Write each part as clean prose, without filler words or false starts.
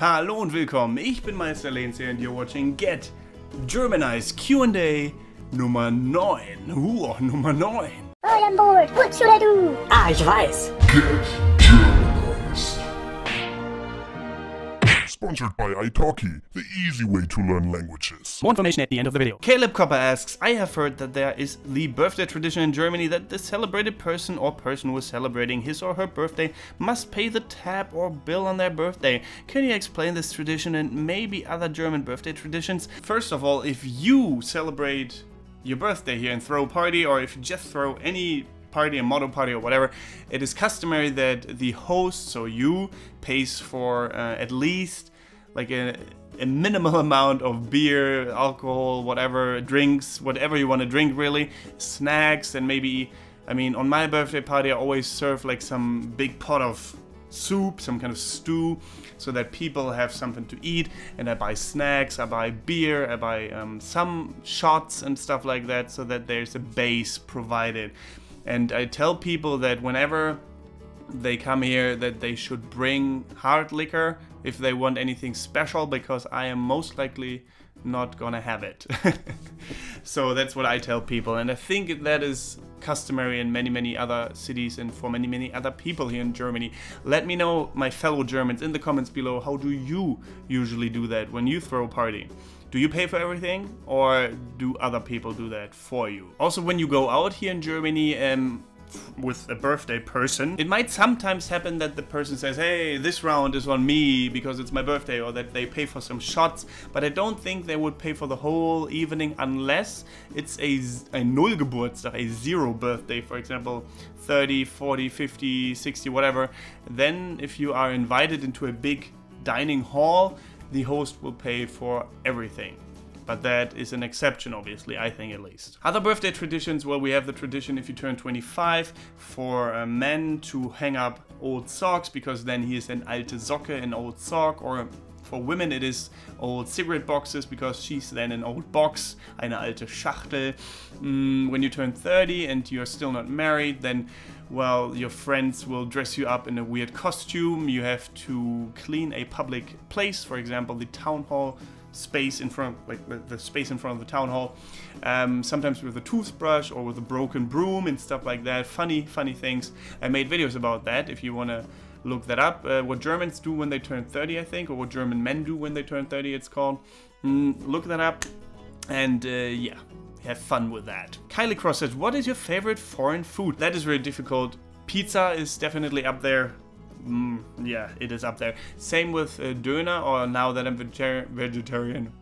Hallo und willkommen, ich bin Meister Lehnt and you're watching Get Germanized Q&A Nummer 9. Nummer 9. I am bored, what should I do? Ah, ich weiß. Get Germanized. Sponsored by italki, the easy way to learn languages. More information at the end of the video. Caleb Copper asks, I have heard that there is the birthday tradition in Germany that the celebrated person or person who is celebrating his or her birthday must pay the tab or bill on their birthday. Can you explain this tradition and maybe other German birthday traditions? First of all, if you celebrate your birthday here and throw a party, or if you just throw any party, a model party or whatever, it is customary that the host, so you, pays for at least like a minimal amount of beer, alcohol, whatever, drinks, whatever you want to drink really, snacks, and maybe, I mean, on my birthday party I always serve like some big pot of soup, some kind of stew, so that people have something to eat, and I buy snacks, I buy beer, I buy some shots and stuff like that, so that there's a base provided. And I tell people that whenever they come here that they should bring hard liquor if they want anything special, because I am most likely not gonna have it. So that's what I tell people, and I think that is customary in many other cities and for many other people here in Germany. Let me know, my fellow Germans, in the comments below, how do you usually do that when you throw a party? Do you pay for everything, or do other people do that for you? Also, when you go out here in Germany with a birthday person, it might sometimes happen that the person says, hey, this round is on me because it's my birthday, or that they pay for some shots, but I don't think they would pay for the whole evening unless it's a Null Geburtstag, a zero birthday, for example, 30, 40, 50, 60, whatever. Then if you are invited into a big dining hall, the host will pay for everything. But that is an exception, obviously, I think at least. Other birthday traditions, well, we have the tradition if you turn 25 for men to hang up old socks, because then he is an alte Socke, an old sock, or for women it is old cigarette boxes, because she's then an old box, eine alte Schachtel. When you turn 30 and you're still not married, then, well, your friends will dress you up in a weird costume. You have to clean a public place, for example, the town hall space in front, like the space in front of the town hall, sometimes with a toothbrush or with a broken broom and stuff like that. Funny things. I made videos about that if you want to look that up. What Germans do when they turn 30, I think, or what German men do when they turn 30, it's called. Look that up, and yeah, have fun with that. Kylie Cross says, what is your favorite foreign food? That is very difficult. Pizza is definitely up there. Yeah, it is up there. Same with döner, or now that I'm vegetarian,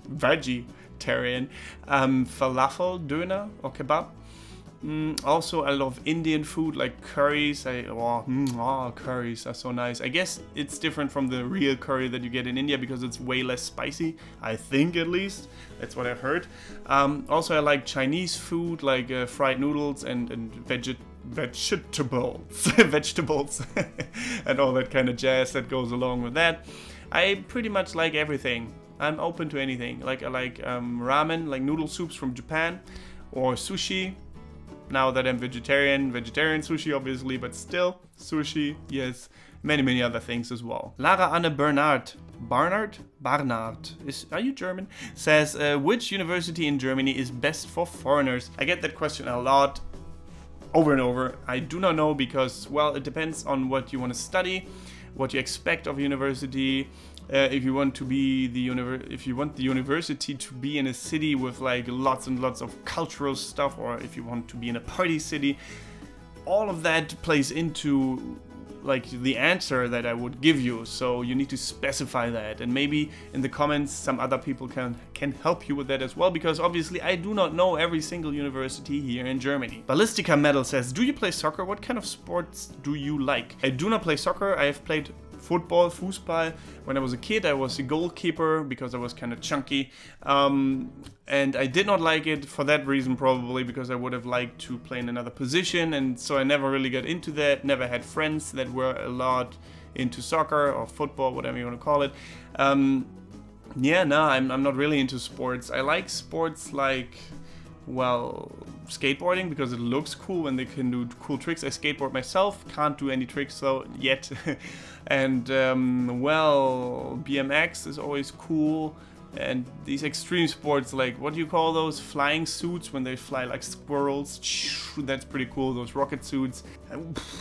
falafel döner or kebab. Also, I love Indian food like curries. Curries are so nice. I guess it's different from the real curry that you get in India because it's way less spicy. I think, at least. That's what I've heard. Also, I like Chinese food like fried noodles and vegetables and all that kind of jazz that goes along with that. I pretty much like everything. I'm open to anything. Like I like ramen, like noodle soups from Japan, or sushi. Now that I'm vegetarian sushi obviously, but still sushi, yes. Many other things as well. Lara Anne Barnard, are you German? Says, which university in Germany is best for foreigners? I get that question a lot, over and over. I do not know, because, well, it depends on what you want to study, what you expect of university. If you want the university to be in a city with like lots and lots of cultural stuff, or if you want to be in a party city, all of that plays into like the answer that I would give you. So you need to specify that, and maybe in the comments some other people can help you with that as well, because obviously I do not know every single university here in Germany. Ballistica Metal says, do you play soccer? What kind of sports do you like? I do not play soccer. I have played football, Fußball. When I was a kid, I was a goalkeeper because I was kind of chunky. And I did not like it for that reason, probably because I would have liked to play in another position. And so I never really got into that. Never had friends that were a lot into soccer or football, whatever you want to call it. Yeah, no, I'm not really into sports. I like sports like well, skateboarding, because it looks cool when they can do cool tricks. I skateboard myself, can't do any tricks though yet. And well, BMX is always cool. And these extreme sports, like, what do you call those flying suits when they fly like squirrels? That's pretty cool, those rocket suits.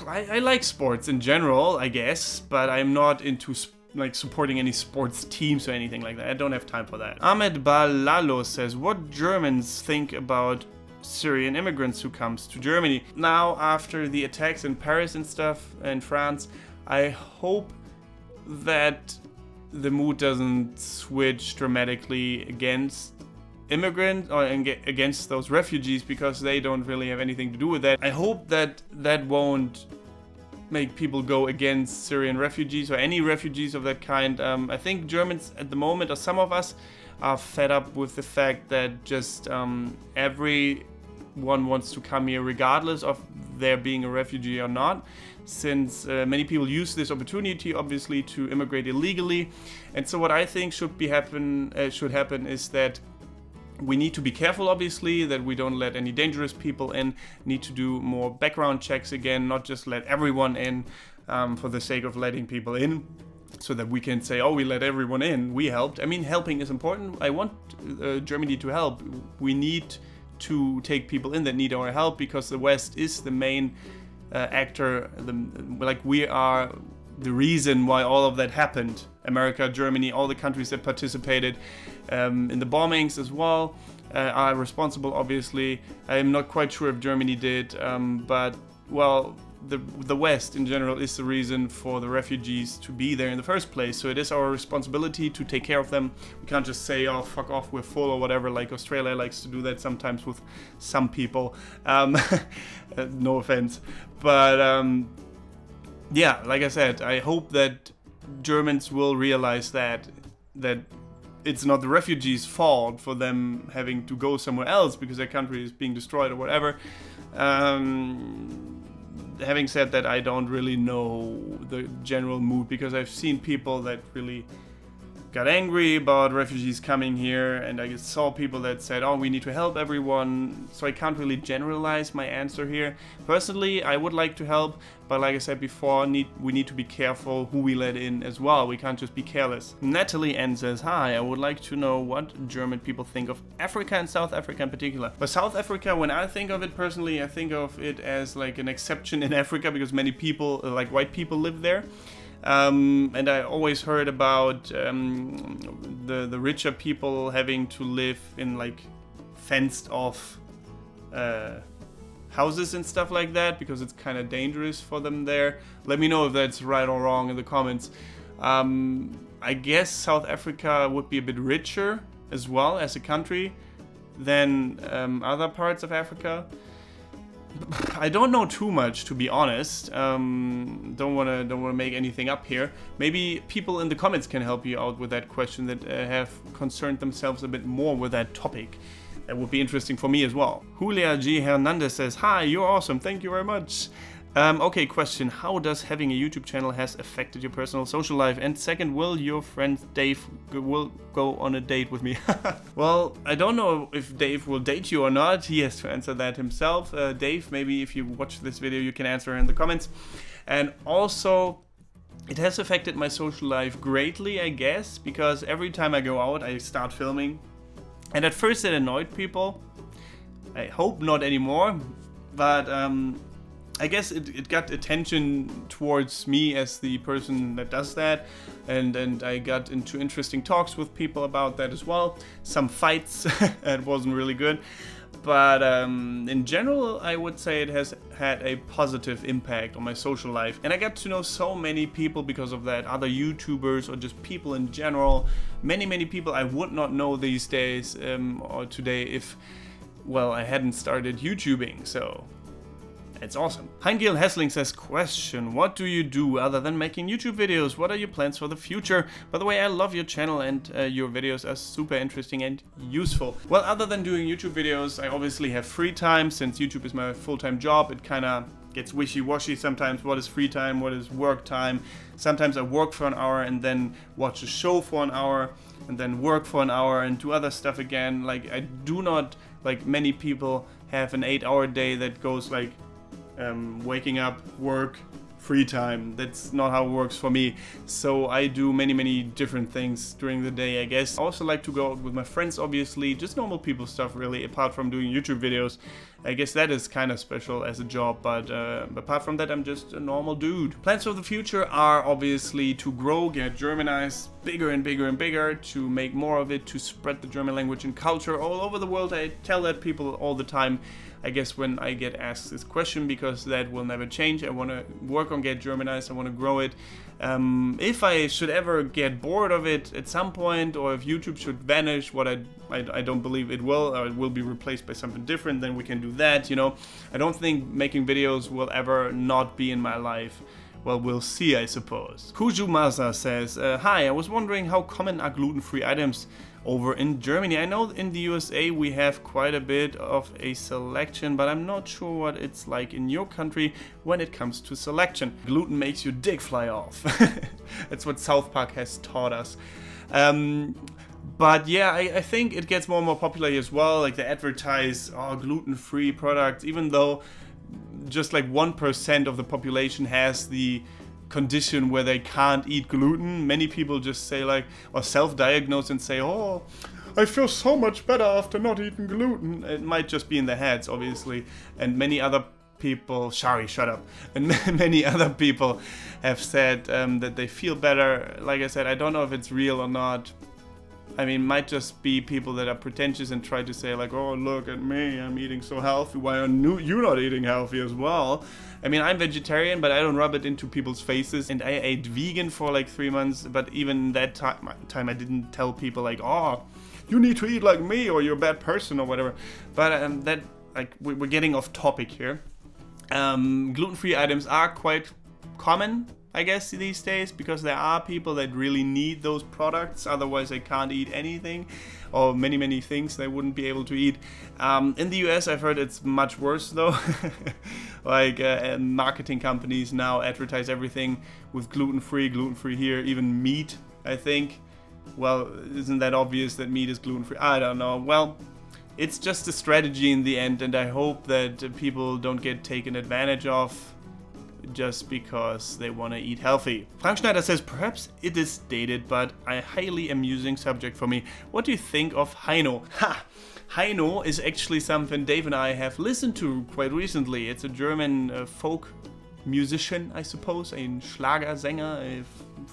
I like sports in general, I guess, but I'm not into like supporting any sports teams or anything like that. I don't have time for that. Ahmed Balalo says, what Germans think about Syrian immigrants who comes to Germany? Now, after the attacks in Paris and stuff, and France, I hope that the mood doesn't switch dramatically against immigrants or against those refugees, because they don't really have anything to do with that. I hope that that won't make people go against Syrian refugees or any refugees of that kind. I think Germans at the moment, or some of us, are fed up with the fact that just everyone wants to come here regardless of their being a refugee or not, since many people use this opportunity obviously to immigrate illegally. And so what I think should happen is that we need to be careful, obviously, that we don't let any dangerous people in. Need to do more background checks again, not just let everyone in for the sake of letting people in, so that we can say, oh, we let everyone in, we helped. I mean, helping is important. I want Germany to help. We need to take people in that need our help, because the West is the main actor. Like, we are the reason why all of that happened. America, Germany, all the countries that participated in the bombings as well are responsible, obviously. I'm not quite sure if Germany did, but, well, the West in general is the reason for the refugees to be there in the first place. So it is our responsibility to take care of them. We can't just say, oh, fuck off, we're full, or whatever, like Australia likes to do that sometimes with some people. No offense. But yeah, like I said, I hope that Germans will realize that it's not the refugees' fault for them having to go somewhere else because their country is being destroyed or whatever. Having said that, I don't really know the general mood, because I've seen people that really got angry about refugees coming here, and I saw people that said, oh, we need to help everyone. So I can't really generalize my answer here. Personally, I would like to help, but like I said before, we need to be careful who we let in as well. We can't just be careless. Natalie N says, hi, I would like to know what German people think of Africa and South Africa in particular. But South Africa, when I think of it personally, I think of it as like an exception in Africa, because many people, like white people, live there. And I always heard about the richer people having to live in like fenced off houses and stuff like that, because it's kind of dangerous for them there. Let me know if that's right or wrong in the comments. I guess South Africa would be a bit richer as well as a country than other parts of Africa. I don't know too much, to be honest. Don't wanna make anything up here. Maybe people in the comments can help you out with that question, that have concerned themselves a bit more with that topic. That would be interesting for me as well. Julia G. Hernandez says, hi, you're awesome, thank you very much. Okay, question. How does having a YouTube channel has affected your personal social life? And second, will your friend Dave will go on a date with me? Well, I don't know if Dave will date you or not. He has to answer that himself. Dave, maybe if you watch this video, you can answer in the comments. And also, it has affected my social life greatly, I guess, because every time I go out, I start filming. And at first it annoyed people. I hope not anymore, but I guess it got attention towards me as the person that does that, and I got into interesting talks with people about that as well. Some fights, it wasn't really good, but in general I would say it has had a positive impact on my social life, and I got to know so many people because of that, other YouTubers or just people in general. Many people I would not know these days or today if, well, I hadn't started YouTubing, so it's awesome. Heingil Hessling says, question, what do you do other than making YouTube videos? What are your plans for the future? By the way, I love your channel, and your videos are super interesting and useful. Well, other than doing YouTube videos, I obviously have free time. Since YouTube is my full-time job, it kind of gets wishy-washy sometimes. What is free time? What is work time? Sometimes I work for an hour and then watch a show for an hour and then work for an hour and do other stuff again. Like, I do not, like many people, have an 8-hour day that goes like waking up, work, free time. That's not how it works for me. So I do many different things during the day, I guess. I also like to go out with my friends, obviously, just normal people stuff really, apart from doing YouTube videos. I guess that is kind of special as a job, but apart from that, I'm just a normal dude. Plans for the future are obviously to grow, get Germanized bigger and bigger and bigger, to make more of it, to spread the German language and culture all over the world. I tell that people all the time, I guess, when I get asked this question, because that will never change. I want to work on Get Germanized, I want to grow it. If I should ever get bored of it at some point, or if YouTube should vanish, what I don't believe it will, or it will be replaced by something different, then we can do that, you know. I don't think making videos will ever not be in my life. Well, we'll see, I suppose. Kuju Masa says, hi, I was wondering how common are gluten-free items over in Germany. I know in the USA we have quite a bit of a selection, but I'm not sure what it's like in your country when it comes to selection. Gluten makes your dick fly off. That's what South Park has taught us. But yeah, I think it gets more and more popular as well. Like, they advertise gluten-free products, even though just like 1% of the population has the condition where they can't eat gluten. Many people just say, like, or self-diagnose and say, oh, I feel so much better after not eating gluten. It might just be in their heads, obviously. And many other people, Shari, shut up. And many other people have said that they feel better. Like I said, I don't know if it's real or not. I mean, might just be people that are pretentious and try to say, like, oh, look at me, I'm eating so healthy, why are you not eating healthy as well? I mean, I'm vegetarian, but I don't rub it into people's faces, and I ate vegan for like 3 months, but even that time I didn't tell people, like, oh, you need to eat like me, or you're a bad person, or whatever. But that, like, we're getting off topic here. Gluten-free items are quite common, I guess, these days, because there are people that really need those products, otherwise they can't eat anything, or many things they wouldn't be able to eat. In the US, I've heard it's much worse though. Like, marketing companies now advertise everything with gluten-free here, even meat, I think. Well, isn't that obvious that meat is gluten-free? I don't know. Well, it's just a strategy in the end, and I hope that people don't get taken advantage of just because they want to eat healthy. Frank Schneider says, perhaps it is dated, but a highly amusing subject for me. What do you think of Heino? Ha! Heino is actually something Dave and I have listened to quite recently. It's a German folk musician, I suppose, a Schlagersänger, a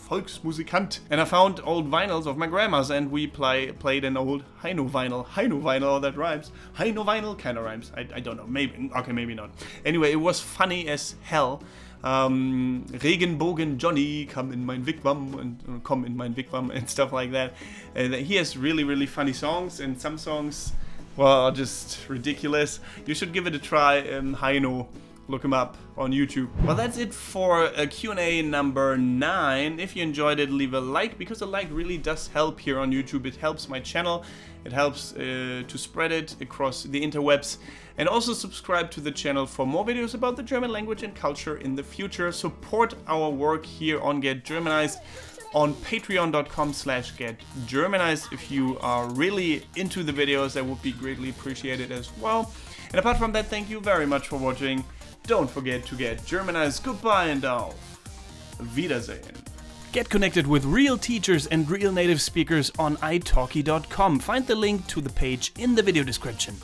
Volksmusikant. And I found old vinyls of my grandma's, and we played an old Heino vinyl. Heino vinyl, that rhymes. Heino vinyl kind of rhymes. I don't know, maybe, okay, maybe not. Anyway, it was funny as hell. Regenbogen Johnny, come in mein Wigwam, and come in mein Wigwam, and stuff like that. He has really funny songs, and some songs, well, are just ridiculous. You should give it a try, Heino. Look him up on YouTube. Well, that's it for Q&A number 9. If you enjoyed it, leave a like, because a like really does help here on YouTube. It helps my channel. It helps to spread it across the interwebs. And also subscribe to the channel for more videos about the German language and culture in the future. Support our work here on Get Germanized on patreon.com/getgermanized. If you are really into the videos, that would be greatly appreciated as well. And apart from that, thank you very much for watching. Don't forget to get Germanized. Goodbye and auf Wiedersehen. Get connected with real teachers and real native speakers on italki.com. Find the link to the page in the video description.